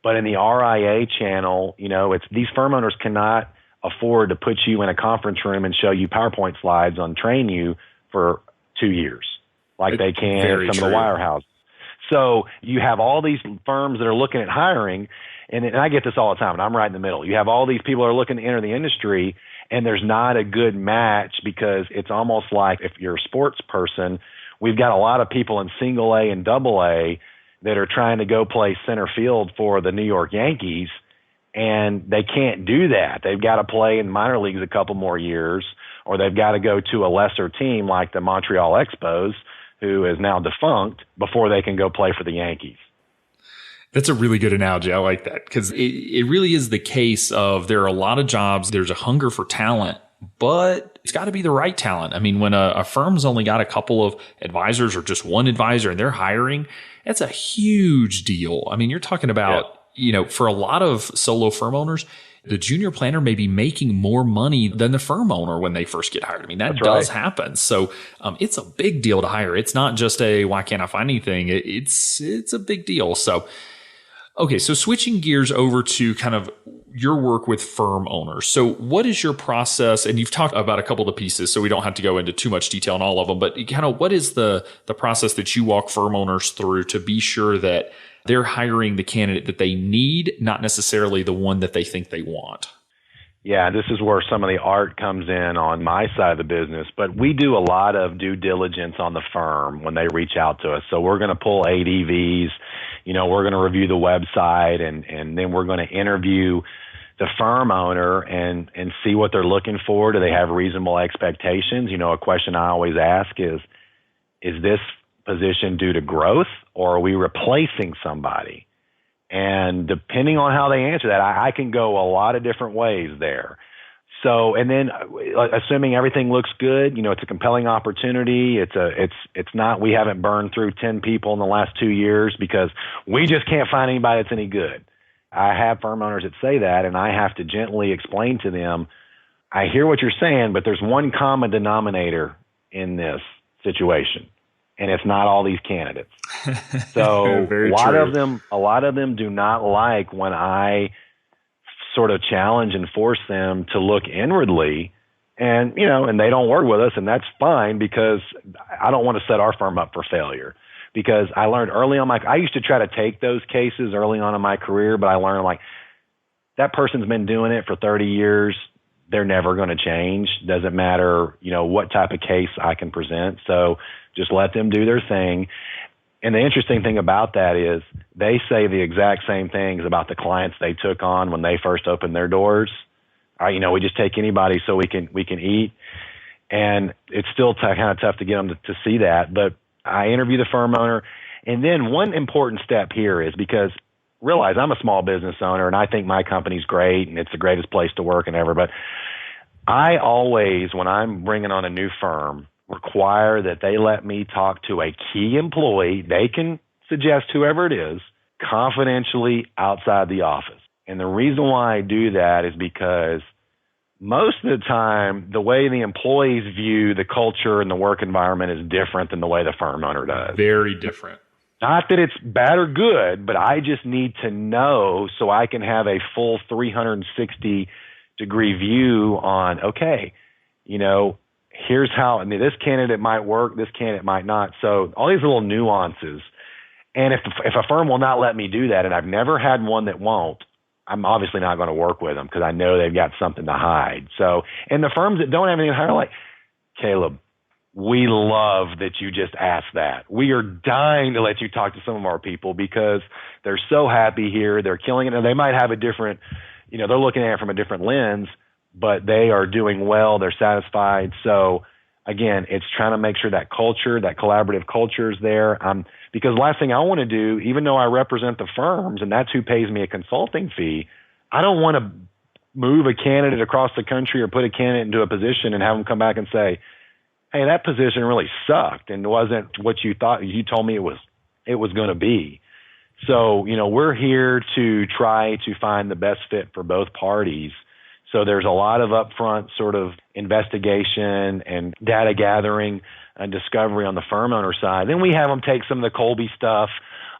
but in the RIA channel, it's these firm owners cannot afford to put you in a conference room and show you PowerPoint slides on train you for 2 years. Like they can at some of the wirehouses. So you have all these firms that are looking at hiring, and I get this all the time, and I'm right in the middle. You have all these people that are looking to enter the industry, and there's not a good match because it's almost like if you're a sports person we've got a lot of people in single A and double A that are trying to go play center field for the New York Yankees, and they can't do that. They've got to play in minor leagues a couple more years, or they've got to go to a lesser team like the Montreal Expos, who is now defunct, before they can go play for the Yankees. That's a really good analogy. I like that, because it really is the case of there are a lot of jobs. There's a hunger for talent, but it's got to be the right talent. I mean, when a firm's only got a couple of advisors or just one advisor and they're hiring, that's a huge deal. I mean, you're talking about, for a lot of solo firm owners, the junior planner may be making more money than the firm owner when they first get hired. I mean, that does happen. So it's a big deal to hire. It's not just why can't I find anything? It's a big deal. So, okay, so switching gears over to kind of your work with firm owners. So what is your process? And you've talked about a couple of the pieces, so we don't have to go into too much detail on all of them, but kind of what is the process that you walk firm owners through to be sure that they're hiring the candidate that they need, not necessarily the one that they think they want? Yeah, this is where some of the art comes in on my side of the business, but we do a lot of due diligence on the firm when they reach out to us. So we're going to pull ADVs, we're going to review the website, and then we're going to interview the firm owner and see what they're looking for. Do they have reasonable expectations? A question I always ask is this position due to growth, or are we replacing somebody? And depending on how they answer that, I can go a lot of different ways there. So, and then assuming everything looks good, it's a compelling opportunity. It's not, we haven't burned through 10 people in the last 2 years because we just can't find anybody that's any good. I have firm owners that say that, and I have to gently explain to them, I hear what you're saying, but there's one common denominator in this situation, and it's not all these candidates. So a lot of them do not like when I sort of challenge and force them to look inwardly, and they don't work with us, and that's fine, because I don't want to set our firm up for failure. Because I learned early on I used to try to take those cases early on in my career, but I learned that person's been doing it for 30 years. They're never going to change. Doesn't matter, what type of case I can present. So just let them do their thing. And the interesting thing about that is they say the exact same things about the clients they took on when they first opened their doors. We just take anybody so we can eat. And it's still kind of tough to get them to see that. But I interview the firm owner. And then one important step here is, because realize I'm a small business owner and I think my company's great and it's the greatest place to work and ever. But I always, when I'm bringing on a new firm, require that they let me talk to a key employee. They can suggest whoever it is confidentially outside the office. And the reason why I do that is because most of the time, the way the employees view the culture and the work environment is different than the way the firm owner does. Very different. Not that it's bad or good, but I just need to know so I can have a full 360-degree view on, okay, here's how, this candidate might work, this candidate might not. So all these little nuances. And if a firm will not let me do that, and I've never had one that won't, I'm obviously not going to work with them because I know they've got something to hide. So, and the firms that don't have anything to hide are like, Caleb, we love that you just asked that. We are dying to let you talk to some of our people because they're so happy here. They're killing it. And they might have a different, they're looking at it from a different lens, but they are doing well. They're satisfied. So again, it's trying to make sure that culture, that collaborative culture is there. Because the last thing I want to do, even though I represent the firms and that's who pays me a consulting fee, I don't want to move a candidate across the country or put a candidate into a position and have them come back and say, hey, that position really sucked and wasn't what you thought. You told me it was going to be. So, we're here to try to find the best fit for both parties. So there's a lot of upfront sort of investigation and data gathering and discovery on the firm owner side. Then we have them take some of the Colby stuff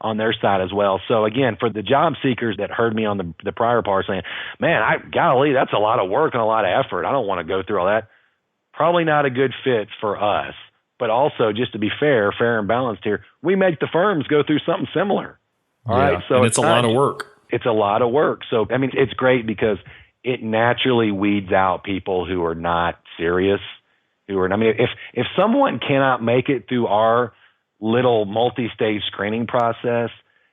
on their side as well. So again, for the job seekers that heard me on the prior part saying, man, golly, that's a lot of work and a lot of effort. I don't want to go through all that. Probably not a good fit for us. But also, just to be fair and balanced here, we make the firms go through something similar. All right. So and it's a lot of work. It's a lot of work. So, it's great because it naturally weeds out people who are not serious I mean, if someone cannot make it through our little multi-stage screening process,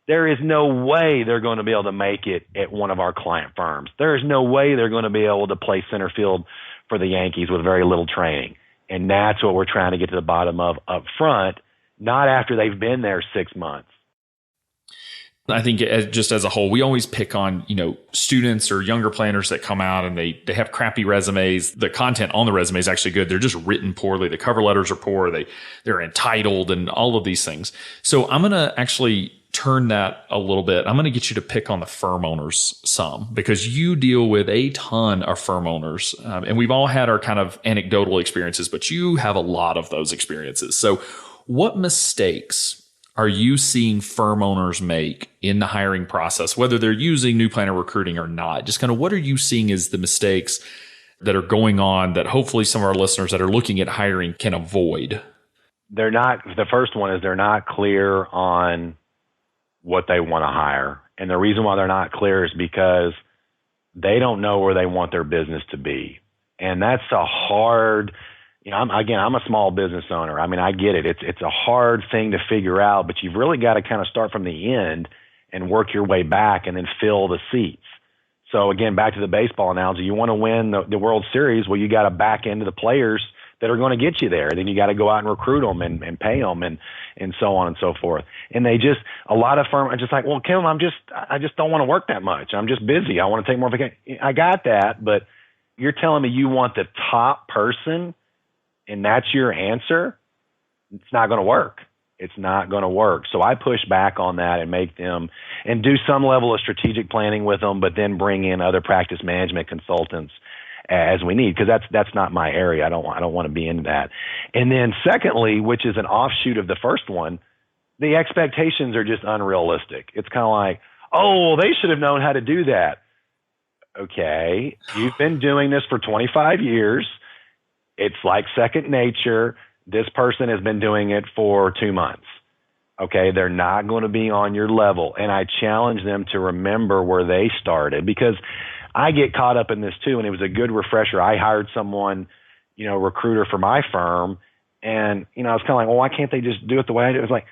there is no way they're going to be able to make it at one of our client firms. There is no way they're going to be able to play center field for the Yankees with very little training. And that's what we're trying to get to the bottom of up front, not after they've been there 6 months. I think just as a whole, we always pick on, students or younger planners that come out and they have crappy resumes. The content on the resume is actually good. They're just written poorly. The cover letters are poor. They're entitled and all of these things. So I'm going to actually turn that a little bit. I'm going to get you to pick on the firm owners some, because you deal with a ton of firm owners. And we've all had our kind of anecdotal experiences, but you have a lot of those experiences. So what mistakes are you seeing firm owners make in the hiring process, whether they're using New Planner Recruiting or not? Just kind of what are you seeing as the mistakes that are going on that hopefully some of our listeners that are looking at hiring can avoid? The first one is they're not clear on what they want to hire. And the reason why they're not clear is because they don't know where they want their business to be. And that's a hard, I'm a small business owner. I mean, I get it. It's a hard thing to figure out, but you've really got to kind of start from the end and work your way back and then fill the seats. So again, back to the baseball analogy, you want to win the World Series. Well, you got to back into the players that are going to get you there. Then you got to go out and recruit them and pay them and so on and so forth. And a lot of firms are just like, well, Kim, I just don't want to work that much. I'm just busy. I want to take more vacation. I got that, but you're telling me you want the top person and that's your answer? It's not going to work. It's not going to work. So I push back on that and make them and do some level of strategic planning with them, but then bring in other practice management consultants as we need, because that's not my area. I don't want to be into that. And then secondly, which is an offshoot of the first one, the expectations are just unrealistic. It's kind of like, oh, well, they should have known how to do that. Okay, you've been doing this for 25 years. It's like second nature. This person has been doing it for 2 months. Okay, they're not going to be on your level. And I challenge them to remember where they started, because I get caught up in this too. And it was a good refresher. I hired someone, recruiter for my firm. And, I was kind of like, well, why can't they just do it the way I do? It was like,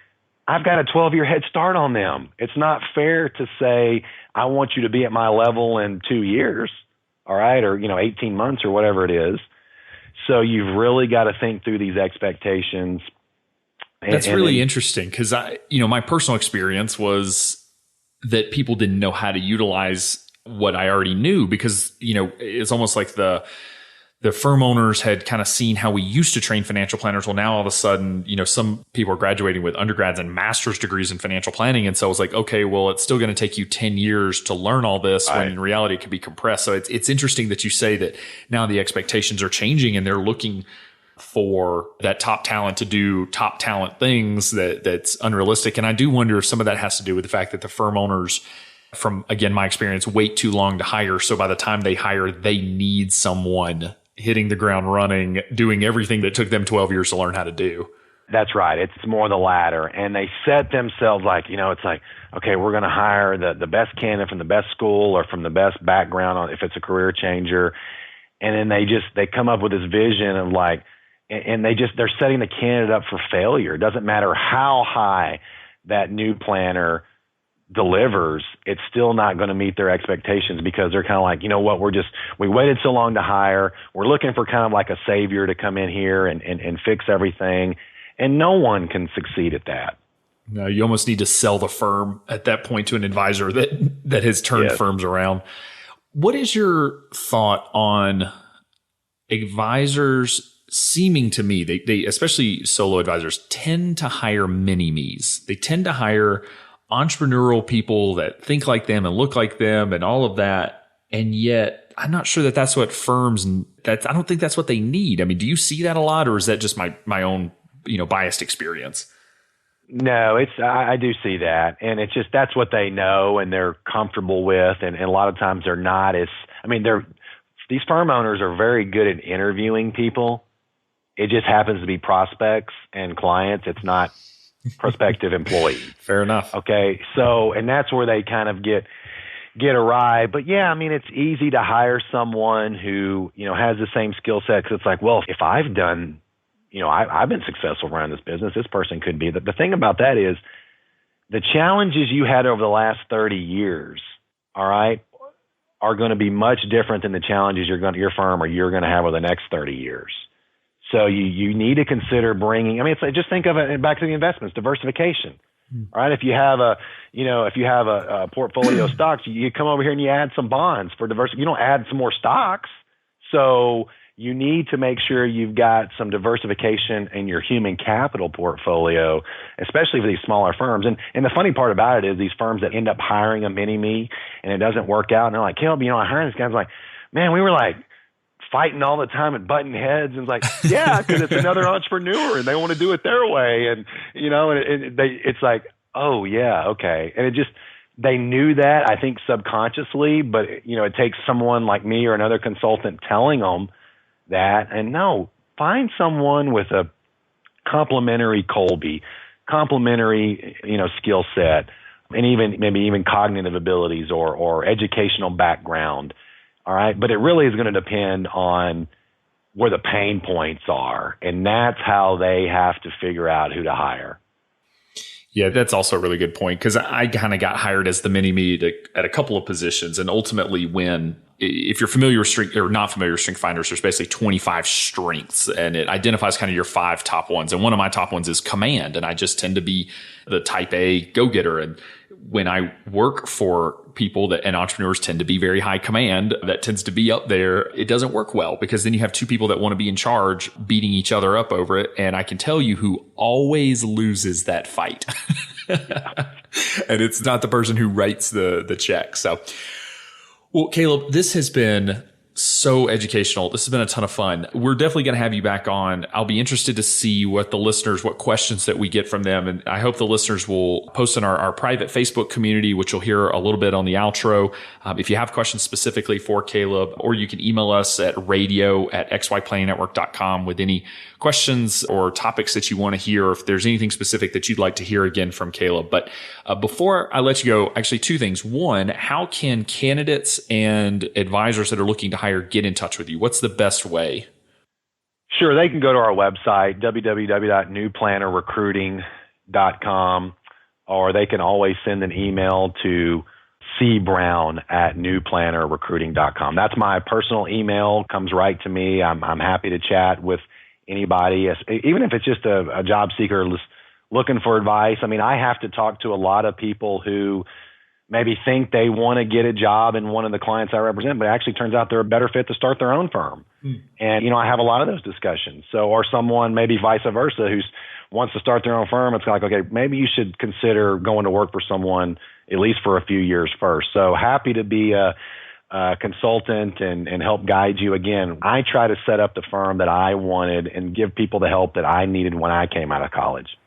I've got a 12-year head start on them. It's not fair to say, I want you to be at my level in 2 years. All right. Or, 18 months or whatever it is. So you've really got to think through these expectations. That's really interesting, because my personal experience was that people didn't know how to utilize what I already knew, because, it's almost like the firm owners had kind of seen how we used to train financial planners. Well, now all of a sudden, some people are graduating with undergrads and master's degrees in financial planning. And so it's like, okay, well, it's still going to take you 10 years to learn all this, when in reality it can be compressed. So it's interesting that you say that now the expectations are changing and they're looking for that top talent to do top talent things that's unrealistic. And I do wonder if some of that has to do with the fact that the firm owners, from, again, my experience, wait too long to hire. So by the time they hire, they need someone hitting the ground running, doing everything that took them 12 years to learn how to do. That's right. It's more the latter. And they set themselves like, it's like, okay, we're going to hire the best candidate from the best school or from the best background if it's a career changer. And then they come up with this vision of like, and they're setting the candidate up for failure. It doesn't matter how high that new planner delivers, it's still not going to meet their expectations, because they're kind of like, what, we waited so long to hire. We're looking for kind of like a savior to come in here and fix everything. And no one can succeed at that. No, you almost need to sell the firm at that point to an advisor that has turned firms around. What is your thought on advisors seeming to me, they especially solo advisors, tend to hire mini-me's. They tend to hire entrepreneurial people that think like them and look like them and all of that. And yet I'm not sure that that's what firms, I don't think that's what they need. I mean, do you see that a lot, or is that just my own, biased experience? No, I do see that. And it's just, that's what they know and they're comfortable with. And a lot of times they're not these firm owners are very good at interviewing people. It just happens to be prospects and clients. It's not prospective employees. Fair enough. Okay. So, and that's where they kind of get, get a ride. But yeah, I mean, it's easy to hire someone who, has the same skill set, because it's like, well, if I've done, I've been successful running this business, this person could be. The thing about that is the challenges you had over the last 30 years, all right, are going to be much different than the challenges your firm or you're going to have over the next 30 years. So you need to consider bringing, it's like, just think of it back to the investments, diversification. All right. If you have a portfolio of stocks, you come over here and you add some bonds for diversity. You don't add some more stocks. So you need to make sure you've got some diversification in your human capital portfolio, especially for these smaller firms. And the funny part about it is these firms that end up hiring a mini-me and it doesn't work out. And they're like, Caleb, I hired this guy. I was like, man, we were like fighting all the time and butting heads. And it's like, yeah, because it's another entrepreneur and they want to do it their way. And, it's like, oh, yeah, okay. And they knew that, I think, subconsciously, but, it takes someone like me or another consultant telling them that. And no, find someone with a complementary Colby, complementary, skill set, and maybe even cognitive abilities or educational background. All right. But it really is going to depend on where the pain points are. And that's how they have to figure out who to hire. Yeah, that's also a really good point, because I kind of got hired as the mini-me at a couple of positions. And ultimately, if you're familiar with strength or not familiar with Strength Finders, there's basically 25 strengths, and it identifies kind of your 5 top ones. And one of my top ones is command. And I just tend to be the type A go-getter. And when I work for people and entrepreneurs tend to be very high command, that tends to be up there, it doesn't work well, because then you have two people that want to be in charge beating each other up over it. And I can tell you who always loses that fight. And it's not the person who writes the check. So, well, Caleb, this has been so educational. This has been a ton of fun. We're definitely going to have you back on. I'll be interested to see what questions that we get from them. And I hope the listeners will post in our private Facebook community, which you'll hear a little bit on the outro. If you have questions specifically for Caleb, or you can email us at radio@xyplanningnetwork.com with any questions or topics that you want to hear, if there's anything specific that you'd like to hear again from Caleb. But before I let you go, actually 2 things. One, how can candidates and advisors that are looking to hire get in touch with you? What's the best way? Sure. They can go to our website, www.newplannerrecruiting.com, or they can always send an email to cbrown@newplannerrecruiting.com. That's my personal email. Comes right to me. I'm happy to chat with anybody, even if it's just a job seeker looking for advice. I have to talk to a lot of people who maybe think they want to get a job in one of the clients I represent, but it actually turns out they're a better fit to start their own firm. And, I have a lot of those discussions. So, or someone maybe vice versa who wants to start their own firm. It's like, okay, maybe you should consider going to work for someone at least for a few years first. So happy to be a consultant and help guide you. Again, I try to set up the firm that I wanted and give people the help that I needed when I came out of college.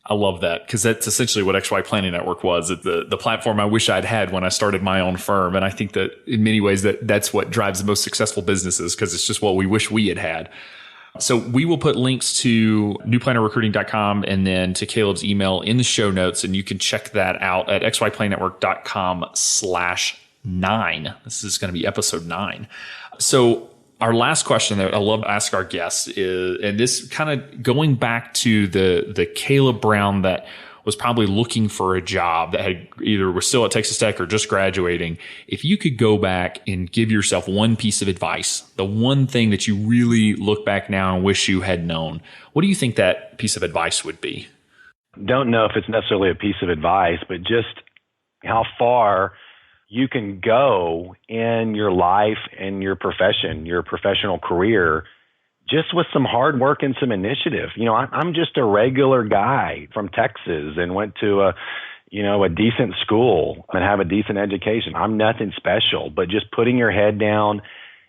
I love that, because that's essentially what XY Planning Network was, the platform I wish I'd had when I started my own firm. And I think that in many ways that's what drives the most successful businesses, because it's just what we wish we had. So we will put links to newplannerrecruiting.com and then to Caleb's email in the show notes, and you can check that out at xyplanningnetwork.com/9. This is going to be episode 9. So our last question that I love to ask our guests is, and this kind of going back to the Caleb Brown that was probably looking for a job, that had either was still at Texas Tech or just graduating. If you could go back and give yourself one piece of advice, the one thing that you really look back now and wish you had known, what do you think that piece of advice would be? Don't know if it's necessarily a piece of advice, but just how far you can go in your life and your profession, your professional career, just with some hard work and some initiative. I'm just a regular guy from Texas and went to a decent school and have a decent education. I'm nothing special, but just putting your head down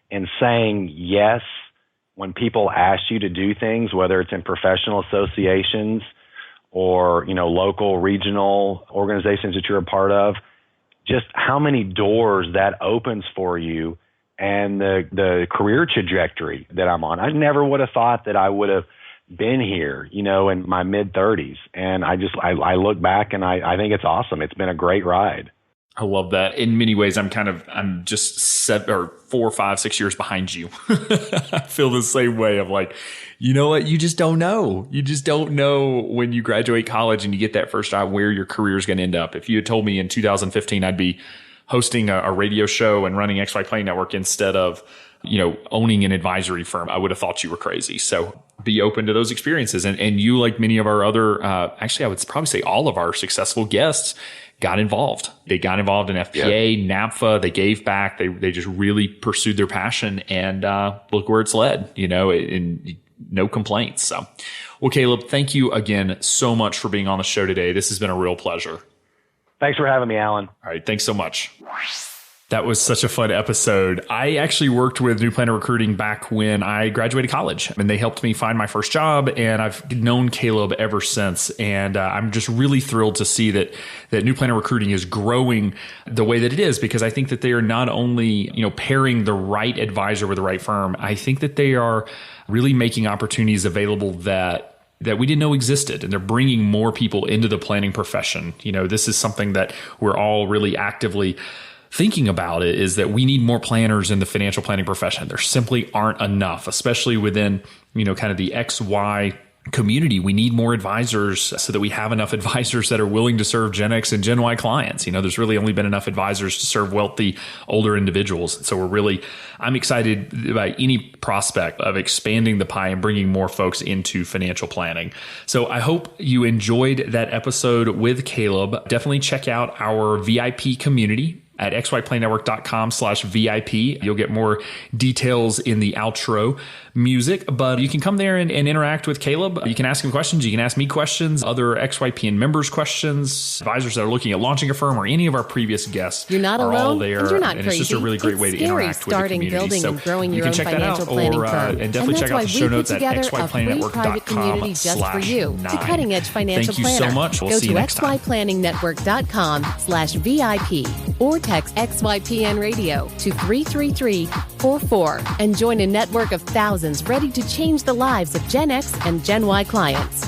and saying yes when people ask you to do things, whether it's in professional associations or, local, regional organizations that you're a part of, just how many doors that opens for you and the career trajectory that I'm on. I never would have thought that I would have been here, in my mid-30s. And I look back and I think it's awesome. It's been a great ride. I love that. In many ways, I'm just 4, 5, 6 years behind you. I feel the same way of like, you know what? You just don't know. You just don't know when you graduate college and you get that first job where your career is going to end up. If you had told me in 2015 I'd be hosting a radio show and running XYPN Network instead of, owning an advisory firm, I would have thought you were crazy. So be open to those experiences. And you, like many of our other, actually, I would probably say all of our successful guests, got involved. They got involved in FPA, NAPFA. They gave back. They just really pursued their passion, and look where it's led, and no complaints. So, well, Caleb, thank you again so much for being on the show today. This has been a real pleasure. Thanks for having me, Alan. All right. Thanks so much. That was such a fun episode. I actually worked with New Planner Recruiting back when I graduated college, and they helped me find my first job, and I've known Caleb ever since. And I'm just really thrilled to see that New Planner Recruiting is growing the way that it is, because I think that they are not only, pairing the right advisor with the right firm, I think that they are really making opportunities available that we didn't know existed, and they're bringing more people into the planning profession. This is something that we're all really actively thinking about, it is that we need more planners in the financial planning profession. There simply aren't enough, especially within, kind of the XY community. We need more advisors so that we have enough advisors that are willing to serve Gen X and Gen Y clients. There's really only been enough advisors to serve wealthy older individuals. And so I'm excited about any prospect of expanding the pie and bringing more folks into financial planning. So I hope you enjoyed that episode with Caleb. Definitely check out our VIP community at xyplannetwork.com/VIP. You'll get more details in the outro music, but you can come there and interact with Caleb. You can ask him questions. You can ask me questions, other XYPN members questions, advisors that are looking at launching a firm, or any of our previous guests. You're not alone, all there, and you're not and crazy. It's just a really great way to interact with the community. Building, so and growing your you own can check financial that out, planning or firm. and definitely check out the show notes at xyplannetwork.com/9. So much. We'll Go see you to next time. xyplannetwork.com/VIP or text XYPN Radio to 33344 and join a network of thousands ready to change the lives of Gen X and Gen Y clients.